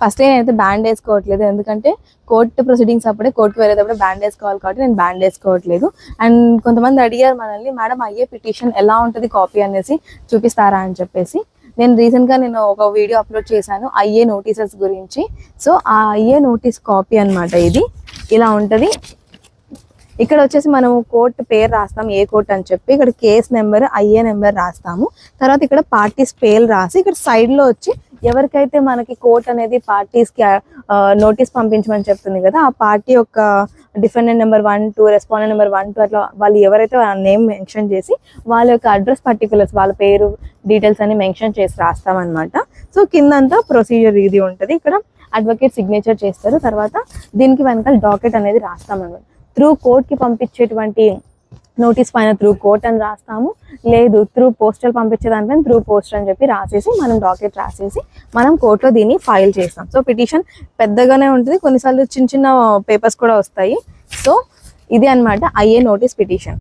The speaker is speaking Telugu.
ఫస్ట్ నేనైతే బ్యాండ్ వేసుకోవట్లేదు, ఎందుకంటే కోర్టు ప్రొసీడింగ్స్ అప్పుడే కోర్టుకు వెళ్ళేటప్పుడు బ్యాండ్ వేసుకోవాలి కాబట్టి నేను బ్యాండ్ వేసుకోవట్లేదు. అండ్ కొంతమంది అడిగారు మనల్ని, మేడం ఐఏ పిటిషన్ ఎలా ఉంటుంది కాపీ అనేసి చూపిస్తారా అని చెప్పేసి. నేను ఒక వీడియో అప్లోడ్ చేశాను ఐఏ నోటీసెస్ గురించి. సో ఆ ఐఏ నోటీస్ కాపీ అన్నమాట ఇది. ఇలా ఉంటుంది. ఇక్కడ వచ్చేసి మనము కోర్టు పేరు రాస్తాం, ఏ కోర్టు అని చెప్పి. ఇక్కడ కేస్ నెంబర్, ఐఏ నెంబర్ రాస్తాము. తర్వాత ఇక్కడ పార్టీస్ పేరు రాసి, ఇక్కడ సైడ్ లో వచ్చి ఎవరికైతే మనకి కోర్ట్ అనేది పార్టీస్ కి నోటీస్ పంపించమని చెప్తుంది కదా, ఆ పార్టీ యొక్క డిఫెండెంట్ నెంబర్ 1, 2, రెస్పాండెంట్ నెంబర్ 1, 2 అట్లా వాళ్ళు ఎవరైతే నేమ్ మెన్షన్ చేసి వాళ్ళ యొక్క అడ్రస్ పర్టికులర్స్, వాళ్ళ పేరు డీటెయిల్స్ అన్ని మెన్షన్ చేసి రాస్తామన్నమాట. సో కిందంతా ప్రొసీజర్ ఇది ఉంటుంది. ఇక్కడ అడ్వకేట్ సిగ్నేచర్ చేస్తారు. తర్వాత దీనికి వెనకాల డాకెట్ అనేది రాస్తామన్నమాట. త్రూ కోర్ట్ కి పంపించేటువంటి నోటీస్ పైన త్రూ కోర్ట్ అని రాస్తాము, లేదు త్రూ పోస్టల్ పంపించే దానిపైన త్రూ పోస్ట్ అని చెప్పి రాసేసి మనం డాకెట్ రాసేసి మనం కోర్టులో దీన్ని ఫైల్ చేస్తాం. సో పిటిషన్ పెద్దగానే ఉంటుంది, కొన్నిసార్లు చిన్న చిన్న పేపర్స్ కూడా వస్తాయి. సో ఇది అన్నమాట ఐఏ నోటీస్ పిటిషన్.